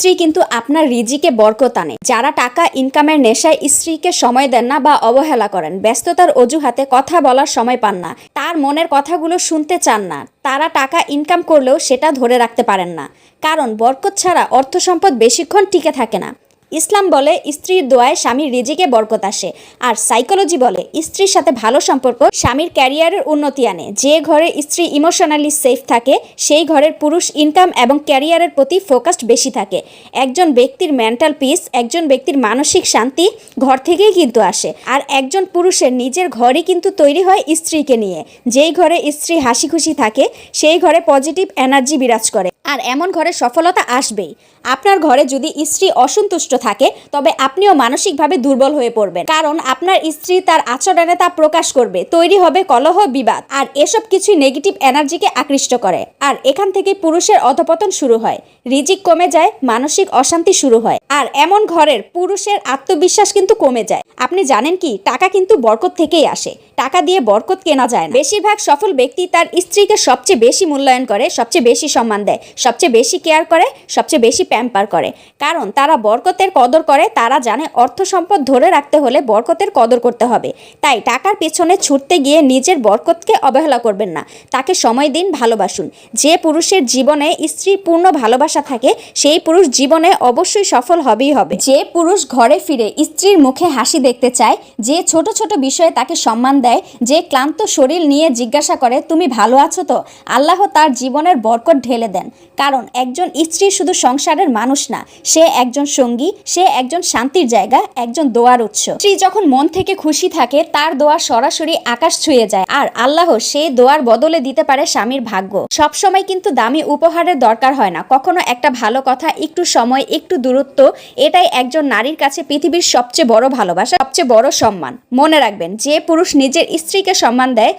স্ত্রী কিন্তু আপনার রিজিকে বরকত আনে। যারা টাকা ইনকামের নেশায় স্ত্রীকে সময় দেন না বা অবহেলা করেন, ব্যস্ততার অজুহাতে কথা বলার সময় পান না, তার মনের কথাগুলো শুনতে চান না, তারা টাকা ইনকাম করলেও সেটা ধরে রাখতে পারেন না। কারণ বরকত ছাড়া অর্থ সম্পদ বেশিক্ষণ টিকে থাকে না। ইসলাম বলে স্ত্রীর দোয়ায় স্বামীর রিজিকে বরকত আসে, আর সাইকোলজি বলে স্ত্রীর সাথে ভালো সম্পর্ক স্বামীর ক্যারিয়ারের উন্নতি আনে। যে ঘরে স্ত্রী ইমোশনালি সেফ থাকে সেই ঘরের পুরুষ ইনকাম এবং ক্যারিয়ারের প্রতি ফোকাসড বেশি থাকে। একজন ব্যক্তির মেন্টাল পিস, একজন ব্যক্তির মানসিক শান্তি ঘর থেকেই কিন্তু আসে। আর একজন পুরুষের নিজের ঘরই কিন্তু তৈরি হয় স্ত্রীকে নিয়ে। যেই ঘরে স্ত্রী হাসি খুশি থাকে সেই ঘরে পজিটিভ এনার্জি বিরাজ করে, আর এমন ঘরে সফলতা আসবেই। আপনার ঘরে যদি স্ত্রী অসন্তুষ্ট থাকে তবে আপনিও মানসিকভাবে দুর্বল হয়ে পড়বেন, কারণ আপনার স্ত্রী তার আচরণে তা প্রকাশ করবে। তৈরি হবে কলহ, বিবাদ, আর এসব কিছুই নেগেটিভ এনার্জিকে আকৃষ্ট করে। আর এখান থেকে পুরুষের অধপতন শুরু হয়, রিজিক কমে যায়, মানসিক অশান্তি শুরু হয়, আর এমন ঘরের পুরুষের আত্মবিশ্বাস কিন্তু কমে যায়। আপনি জানেন কি, টাকা কিন্তু বরকত থেকেই আসে, টাকা দিয়ে বরকত কেনা যায় না। বেশিরভাগ সফল ব্যক্তি তার স্ত্রীকে সবচেয়ে বেশি মূল্যায়ন করে, সবচেয়ে বেশি সম্মান দেয়, সবচেয়ে বেশি কেয়ার করে, সবচেয়ে বেশি প্যাম্পার করে। কারণ তারা বরকতের কদর করে। তারা জানে অর্থ সম্পদ ধরে রাখতে হলে বরকতের কদর করতে হবে। তাই টাকার পেছনে ছুটতে গিয়ে নিজের বরকতকে অবহেলা করবেন না। তাকে সময় দিন, ভালোবাসুন। যে পুরুষের জীবনে স্ত্রীর পূর্ণ ভালোবাসা থাকে সেই পুরুষ জীবনে অবশ্যই সফল হবেই হবে। যে পুরুষ ঘরে ফিরে স্ত্রীর মুখে হাসি দেখতে চায়, যে ছোট ছোট বিষয়ে তাকে সম্মান দেয়, যে ক্লান্ত শরীর নিয়ে জিজ্ঞাসা করে তুমি ভালো আছো তো, আল্লাহ তার জীবনের বরকত ঢেলে দেন। কারণ একজন স্ত্রী শুধু সংসারের মানুষ না, সে একজন সঙ্গী, সে একজন শান্তির জায়গা, একজন দোয়ার উৎস। স্ত্রী যখন মন থেকে খুশি থাকে তার দোয়া সরাসরি আকাশ ছুঁয়ে যায়, আর আল্লাহ সেই দোয়ার বদলে দিতে পারে স্বামীর ভাগ্য। সবসময় কিন্তু দামি উপহারের দরকার হয় না, কখনো একটা ভালো কথা, একটু সময়, একটু দূরত্ব, এটাই একজন নারীর কাছে পৃথিবীর সবচেয়ে বড় ভালোবাসা, সবচেয়ে বড় সম্মান। মনে রাখবেন, যে পুরুষ নিজের স্ত্রীকে সম্মান দেয়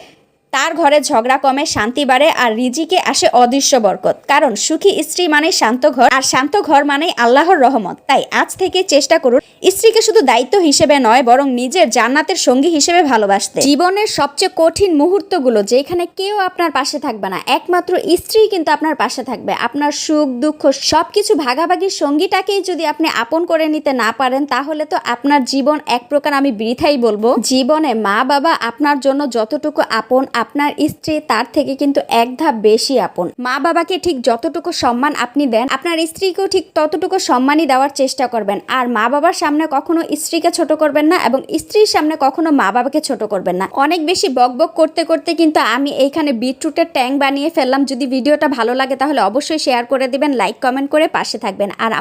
তার ঘরে ঝগড়া কমে, শান্তি বাড়ে, আর রিজিকে আসে অদৃশ্য বরকত। কারণ সুখী স্ত্রী মানে শান্ত ঘর, আর শান্ত ঘর মানে আল্লাহর রহমত। তাই আজ থেকে চেষ্টা করুন স্ত্রীকে শুধু দায়িত্ব হিসেবে নয়, বরং নিজের জান্নাতের সঙ্গী হিসেবে ভালোবাসতে। জীবনের সবচেয়ে কঠিন মুহূর্তগুলো যেখানে কেউ আপনার পাশে থাকবে না, একমাত্র স্ত্রী কিন্তু আপনার পাশে থাকবে। আপনার সুখ দুঃখ সবকিছু ভাগাভাগির সঙ্গীটাকেই যদি আপনি আপন করে নিতে না পারেন, তাহলে তো আপনার জীবন এক প্রকার আমি বৃথাই বলবো। জীবনে মা বাবা আপনার জন্য যতটুকু আপন, আপনার স্ত্রী তার থেকে কিন্তু এক ধাপ বেশি আপন। মা বাবাকে ঠিক যতটুকু সম্মান আপনি দেন, আপনার স্ত্রীকেও ঠিক ততটুকু সম্মানই দেওয়ার চেষ্টা করবেন। আর মা বাবার সামনে কখনো স্ত্রীকে ছোট করবেন না, এবং স্ত্রীর সামনে কখনো মা বাবাকে ছোট করবেন না। অনেক বেশি বকবক করতে করতে কিন্তু আমি এইখানে বিটরুটের ট্যাং বানিয়ে ফেললাম। যদি ভিডিওটা ভালো লাগে তাহলে অবশ্যই শেয়ার করে দিবেন, লাইক কমেন্ট করে পাশে থাকবেন। আর